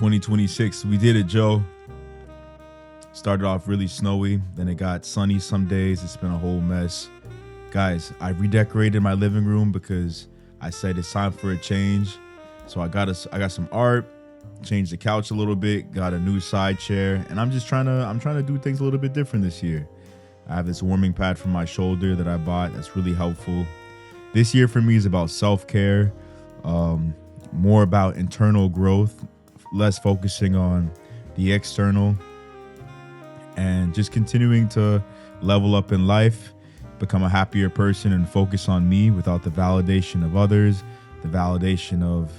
2026. We did it, Joe. Started off really snowy, then it got sunny some days. It's been a whole mess. Guys, I redecorated my living room because I said it's time for a change. So I got some art, changed the couch a little bit, got a new side chair, and I'm trying to do things a little bit different this year. I have this warming pad for my shoulder that I bought that's really helpful. This year for me is about self-care, more about internal growth, less focusing on the external, and just continuing to level up in life, become a happier person, and focus on me without the validation of others, the validation of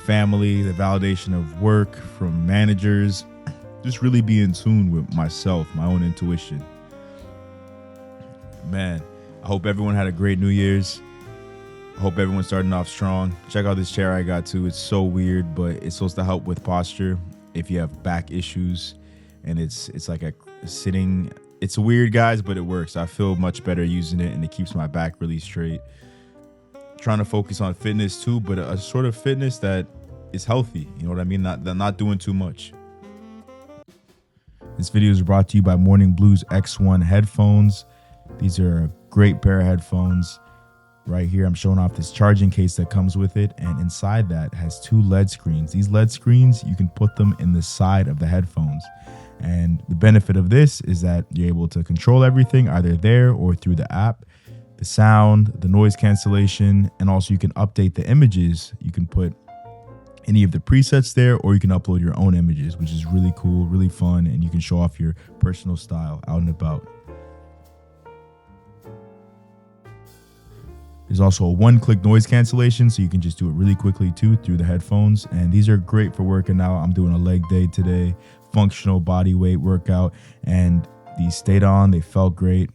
family, the validation of work from managers. Just really be in tune with myself, my own intuition. Man, I hope everyone had a great New Year's. I hope everyone's starting off strong. Check out this chair I got too. It's so weird, but it's supposed to help with posture if you have back issues. And it's like a sitting. It's weird, guys, but it works. I feel much better using it, and it keeps my back really straight. Trying to focus on fitness too, but a sort of fitness that is healthy. You know what I mean? Not doing too much. This video is brought to you by MorningBlues X1 headphones. These are a great pair of headphones. Right here, I'm showing off this charging case that comes with it, and inside that has two LED screens. These LED screens, you can put them in the side of the headphones. And the benefit of this is that you're able to control everything either there or through the app, the sound, the noise cancellation, and also you can update the images. You can put any of the presets there, or you can upload your own images, which is really cool, really fun, and you can show off your personal style out and about. There's also a one-click noise cancellation, so you can just do it really quickly too through the headphones. And these are great for working out. I'm doing a leg day today, functional body weight workout, and these stayed on. They felt great.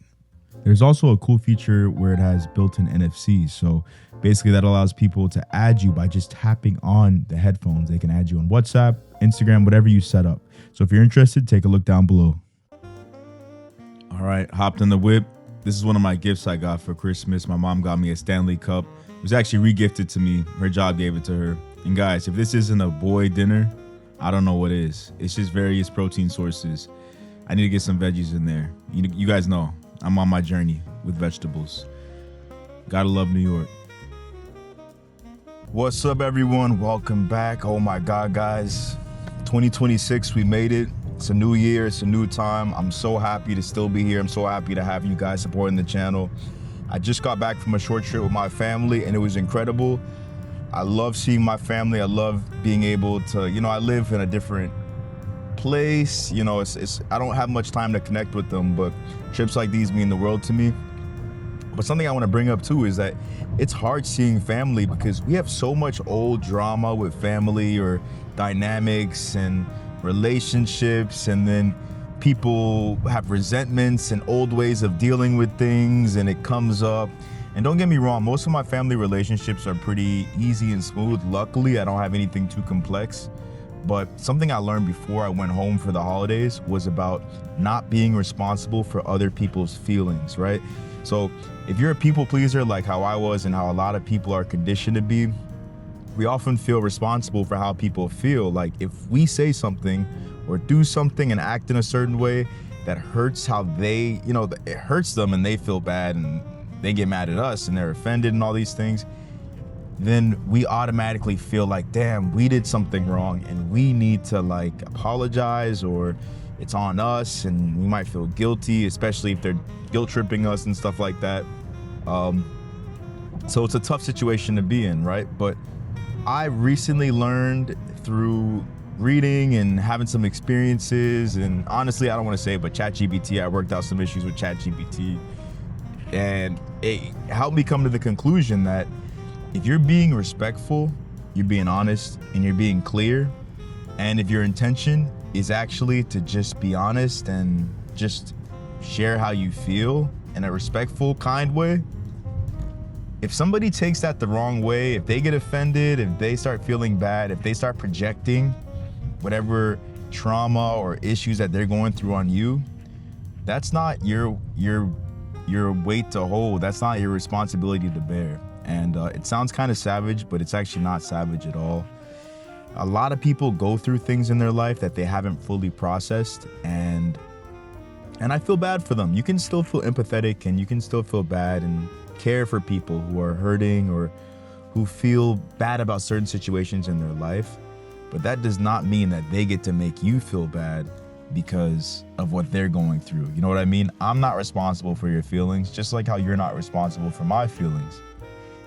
There's also a cool feature where it has built-in NFC. So basically that allows people to add you by just tapping on the headphones. They can add you on WhatsApp, Instagram, whatever you set up. So if you're interested, take a look down below. All right, hopped in the whip. This is one of my gifts I got for Christmas. My mom got me a Stanley Cup. It was actually re-gifted to me. Her job gave it to her. And guys, if this isn't a boy dinner, I don't know what is. It's just various protein sources. I need to get some veggies in there. You guys know, I'm on my journey with vegetables. Gotta love New York. What's up, everyone? Welcome back. Oh my God, guys. 2026, we made it. It's a new year, it's a new time. I'm so happy to still be here. I'm so happy to have you guys supporting the channel. I just got back from a short trip with my family, and it was incredible. I love seeing my family. I love being able to, I live in a different place. I don't have much time to connect with them, but trips like these mean the world to me. But something I want to bring up too is that it's hard seeing family because we have so much old drama with family or dynamics and relationships, and then people have resentments and old ways of dealing with things, and it comes up. And don't get me wrong, most of my family relationships are pretty easy and smooth. Luckily, I don't have anything too complex. But something I learned before I went home for the holidays was about not being responsible for other people's feelings, right? So if you're a people pleaser like how I was and how a lot of people are conditioned to be, we often feel responsible for how people feel. Like if we say something or do something and act in a certain way that hurts how they, it hurts them and they feel bad and they get mad at us and they're offended and all these things, then we automatically feel like, damn, we did something wrong and we need to apologize, or it's on us, and we might feel guilty, especially if they're guilt tripping us and stuff like that. So it's a tough situation to be in, right? But I recently learned through reading and having some experiences, and honestly, I don't want to say it, but ChatGPT, I worked out some issues with ChatGPT, and it helped me come to the conclusion that if you're being respectful, you're being honest, and you're being clear, and if your intention is actually to just be honest and just share how you feel in a respectful, kind way, if somebody takes that the wrong way, if they get offended, if they start feeling bad, if they start projecting whatever trauma or issues that they're going through on you, that's not your weight to hold. That's not your responsibility to bear. And it sounds kind of savage, but it's actually not savage at all. A lot of people go through things in their life that they haven't fully processed, and I feel bad for them. You can still feel empathetic, and you can still feel bad and care for people who are hurting or who feel bad about certain situations in their life. But that does not mean that they get to make you feel bad because of what they're going through. You know what I mean? I'm not responsible for your feelings, just like how you're not responsible for my feelings.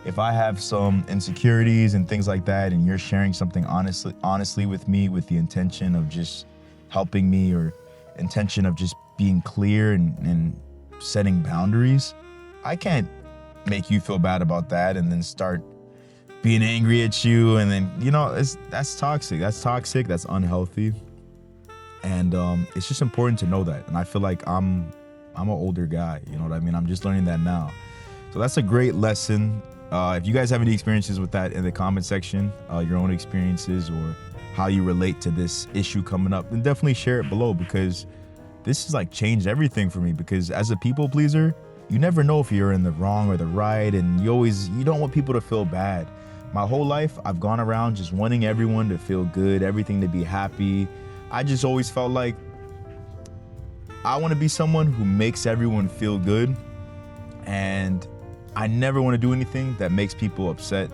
If I have some insecurities and things like that, and you're sharing something honestly with me with the intention of just helping me, or intention of just being clear and setting boundaries, I can't make you feel bad about that and then start being angry at you. And then, that's toxic. That's unhealthy. And it's just important to know that. And I feel like I'm an older guy, you know what I mean? I'm just learning that now. So that's a great lesson. If you guys have any experiences with that in the comment section, your own experiences or how you relate to this issue coming up, then definitely share it below, because this has like changed everything for me. Because as a people pleaser, you never know if you're in the wrong or the right, and you don't want people to feel bad. My whole life, I've gone around just wanting everyone to feel good, everything to be happy. I just always felt like I want to be someone who makes everyone feel good, and I never want to do anything that makes people upset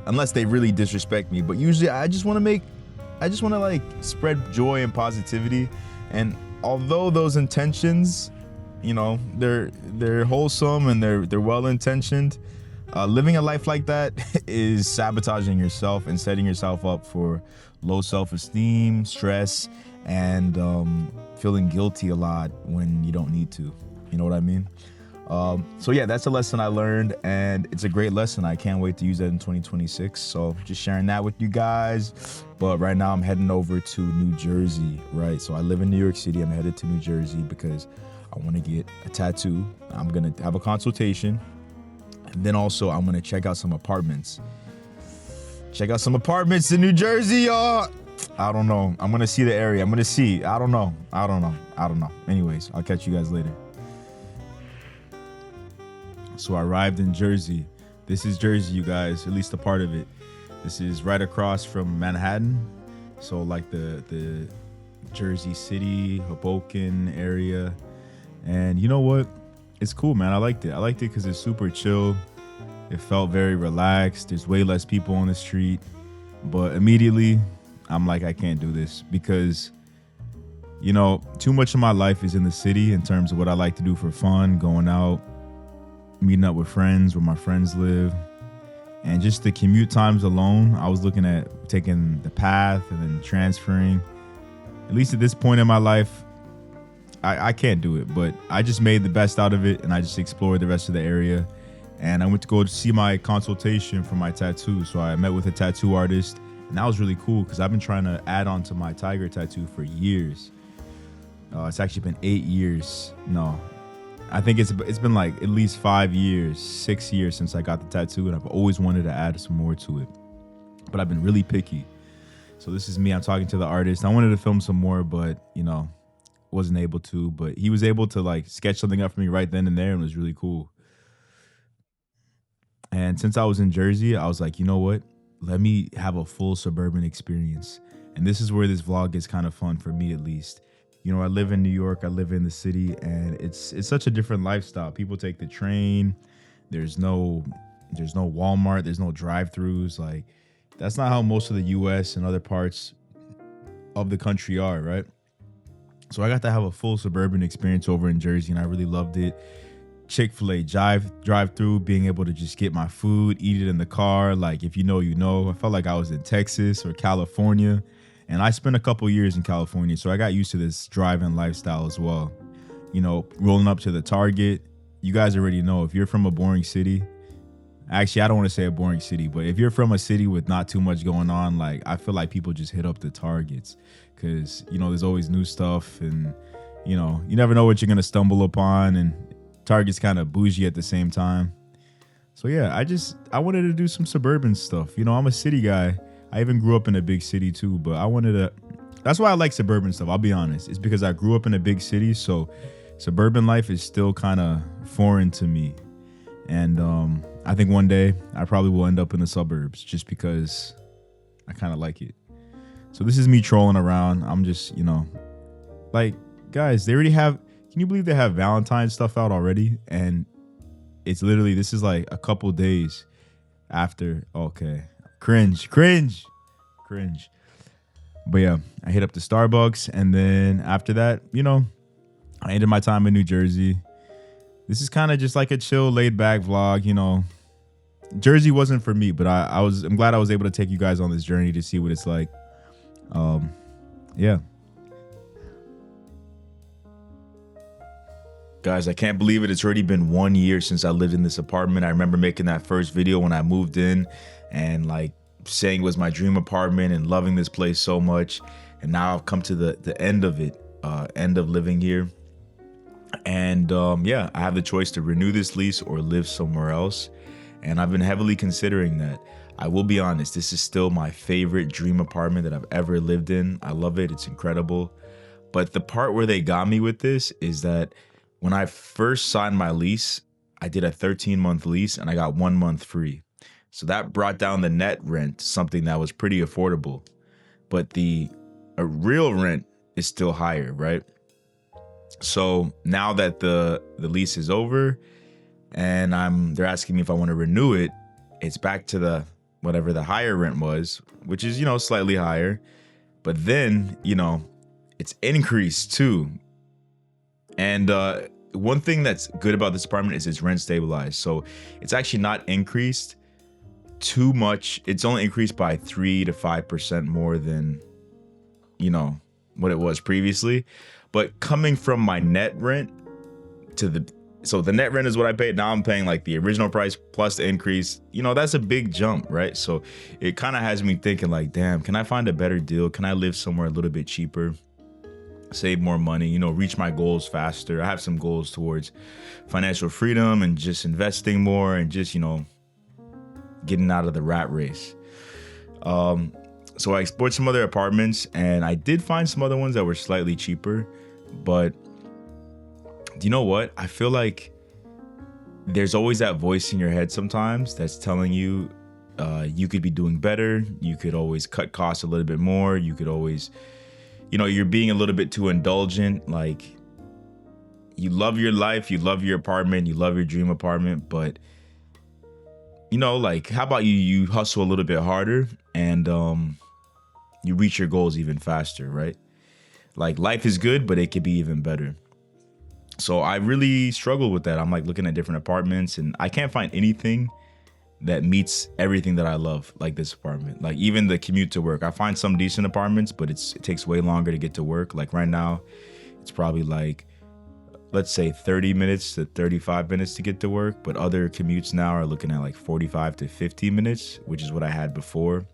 unless they really disrespect me. But usually I just want to like spread joy and positivity. And although those intentions, they're wholesome and they're well-intentioned, living a life like that is sabotaging yourself and setting yourself up for low self-esteem, stress, and feeling guilty a lot when you don't need to. You know what I mean? So yeah, that's a lesson I learned, and it's a great lesson. I can't wait to use that in 2026. So just sharing that with you guys. But right now I'm heading over to New Jersey, right? So I live in New York City. I'm headed to New Jersey because I want to get a tattoo. I'm going to have a consultation. And then also I'm going to check out some apartments. Check out some apartments in New Jersey, y'all. I don't know. I'm going to see the area. I'm going to see. I don't know. Anyways, I'll catch you guys later. So I arrived in Jersey. This is Jersey, you guys, at least a part of it. This is right across from Manhattan. So like the Jersey City, Hoboken area. And you know what? It's cool, man. I liked it. Because it's super chill. It felt very relaxed. There's way less people on the street. But immediately, I'm like, I can't do this because, too much of my life is in the city in terms of what I like to do for fun, going out, meeting up with friends where my friends live. And just the commute times alone, I was looking at taking the path and then transferring. At least at this point in my life, I can't do it, but I just made the best out of it, and I just explored the rest of the area. And I went to go see my consultation for my tattoo. So I met with a tattoo artist, and that was really cool because I've been trying to add on to my tiger tattoo for years. It's actually been 8 years. No, I think it's been like at least 5 years, 6 years since I got the tattoo, and I've always wanted to add some more to it. But I've been really picky. So this is me. I'm talking to the artist. I wanted to film some more, but, wasn't able to. But he was able to like sketch something up for me right then and there, and it was really cool. And since I was in Jersey, I was like, you know what? Let me have a full suburban experience. And this is where this vlog gets kind of fun for me, at least. I live in New York. I live in the city, and it's such a different lifestyle. People take the train. There's no Walmart. There's no drive-throughs. Like, that's not how most of the U.S. and other parts of the country are, right? So I got to have a full suburban experience over in Jersey, and I really loved it. Chick-fil-A drive-through, being able to just get my food, eat it in the car. Like, if you know, you know. I felt like I was in Texas or California. And I spent a couple years in California, so I got used to this driving lifestyle as well. Rolling up to the Target. You guys already know, if you're from a boring city, actually, I don't want to say a boring city, but if you're from a city with not too much going on, like, I feel like people just hit up the Targets because, there's always new stuff, and, you never know what you're going to stumble upon, and Target's kind of bougie at the same time. So yeah, I wanted to do some suburban stuff. I'm a city guy. I even grew up in a big city too, but that's why I like suburban stuff. I'll be honest. It's because I grew up in a big city. So suburban life is still kind of foreign to me. And I think one day I probably will end up in the suburbs just because I kind of like it. So this is me trolling around. I'm just, like, guys, they already have, can you believe they have Valentine's stuff out already? And it's literally, this is like a couple days after. Okay. Cringe. But yeah, I hit up the Starbucks, and then after that, I ended my time in New Jersey. This is kind of just like a chill, laid back vlog. Jersey wasn't for me, but I'm glad I was able to take you guys on this journey to see what it's like. Yeah. Guys, I can't believe it. It's already been 1 year since I lived in this apartment. I remember making that first video when I moved in and like saying it was my dream apartment and loving this place so much. And now I've come to the end of it, end of living here. And yeah, I have the choice to renew this lease or live somewhere else. And I've been heavily considering that. I will be honest, this is still my favorite dream apartment that I've ever lived in. I love it. It's incredible. But the part where they got me with this is that when I first signed my lease, I did a 13-month lease and I got 1 month free. So that brought down the net rent to something that was pretty affordable. But the real rent is still higher, right? So now that the lease is over and they're asking me if I want to renew it, it's back to the whatever the higher rent was, which is, slightly higher. But then, it's increased too. And one thing that's good about this apartment is it's rent stabilized. So it's actually not increased too much. It's only increased by 3 to 5% more than, what it was previously. But coming from my net rent so the net rent is what I paid. Now I'm paying like the original price plus the increase. That's a big jump, right? So it kind of has me thinking like, damn, can I find a better deal? Can I live somewhere a little bit cheaper? Save more money, reach my goals faster. I have some goals towards financial freedom and just investing more and just, getting out of the rat race. So I explored some other apartments and I did find some other ones that were slightly cheaper, but do you know what? I feel like there's always that voice in your head sometimes that's telling you you could be doing better. You could always cut costs a little bit more. You could always, you're being a little bit too indulgent. Like, you love your life, you love your apartment, you love your dream apartment, but like, how about you hustle a little bit harder and you reach your goals even faster, right? Like, life is good, but it could be even better. So I really struggle with that. I'm like looking at different apartments and I can't find anything that meets everything that I love, like this apartment. Like even the commute to work. I find some decent apartments, but it takes way longer to get to work. Like right now, it's probably like, let's say 30 minutes to 35 minutes to get to work. But other commutes now are looking at like 45 to 50 minutes, which is what I had before.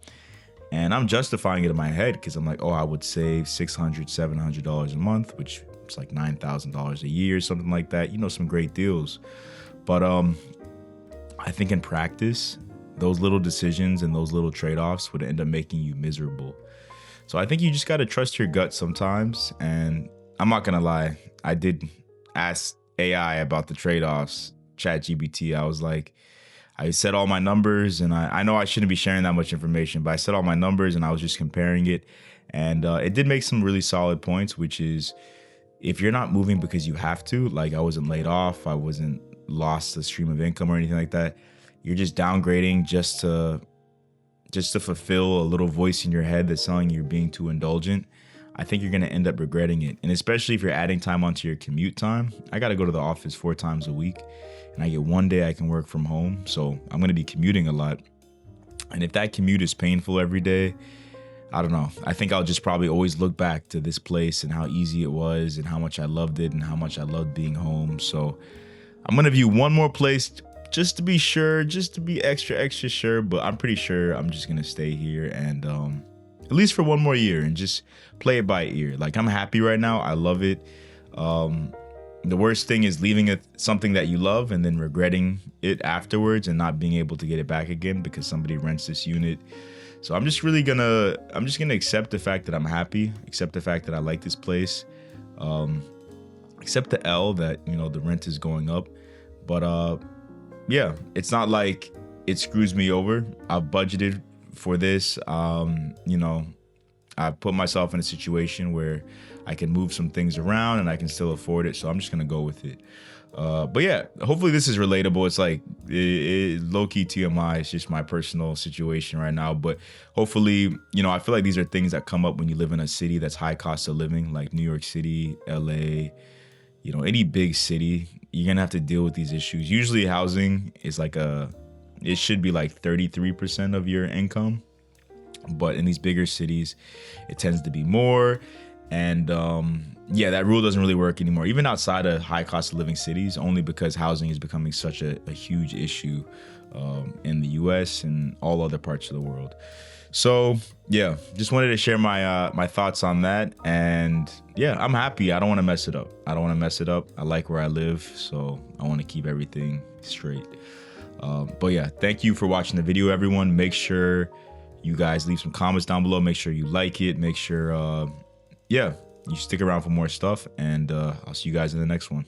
And I'm justifying it in my head because I'm like, oh, I would save $600, $700 a month, which it's like $9,000 a year, something like that. Some great deals. But I think in practice, those little decisions and those little trade-offs would end up making you miserable. So I think you just got to trust your gut sometimes. And I'm not going to lie, I did ask AI about the trade-offs, ChatGPT. I was like, I said all my numbers, and I know I shouldn't be sharing that much information, but I said all my numbers and I was just comparing it. And it did make some really solid points, which is if you're not moving because you have to, like I wasn't laid off, I wasn't lost a stream of income or anything like that. You're just downgrading just to fulfill a little voice in your head that's telling you you're being too indulgent. I think you're going to end up regretting it. And especially if you're adding time onto your commute time. I got to go to the office 4 times a week and I get 1 day I can work from home. So I'm going to be commuting a lot. And if that commute is painful every day, I don't know. I think I'll just probably always look back to this place and how easy it was and how much I loved it and how much I loved being home. So I'm going to view one more place just to be sure, just to be extra sure. But I'm pretty sure I'm just going to stay here and at least for 1 more year and just play it by ear. Like I'm happy right now. I love it. The worst thing is leaving something that you love and then regretting it afterwards and not being able to get it back again because somebody rents this unit. So I'm just gonna accept the fact that I'm happy, accept the fact that I like this place, accept the L that, the rent is going up. But yeah, it's not like it screws me over. I've budgeted for this. I've put myself in a situation where I can move some things around and I can still afford it. So I'm just going to go with it. But yeah, hopefully this is relatable. It's like low-key TMI. It's just my personal situation right now. But hopefully, I feel like these are things that come up when you live in a city that's high cost of living, like New York City, LA, any big city. You're going to have to deal with these issues. Usually housing is it should be like 33% of your income. But in these bigger cities, it tends to be more. And yeah, that rule doesn't really work anymore, even outside of high cost of living cities, only because housing is becoming such a huge issue in the US and all other parts of the world. So yeah, just wanted to share my thoughts on that. And yeah, I'm happy. I don't want to mess it up. I like where I live, so I want to keep everything straight. But yeah, thank you for watching the video, everyone. Make sure you guys leave some comments down below. Make sure you like it. Make sure, you stick around for more stuff. And I'll see you guys in the next one.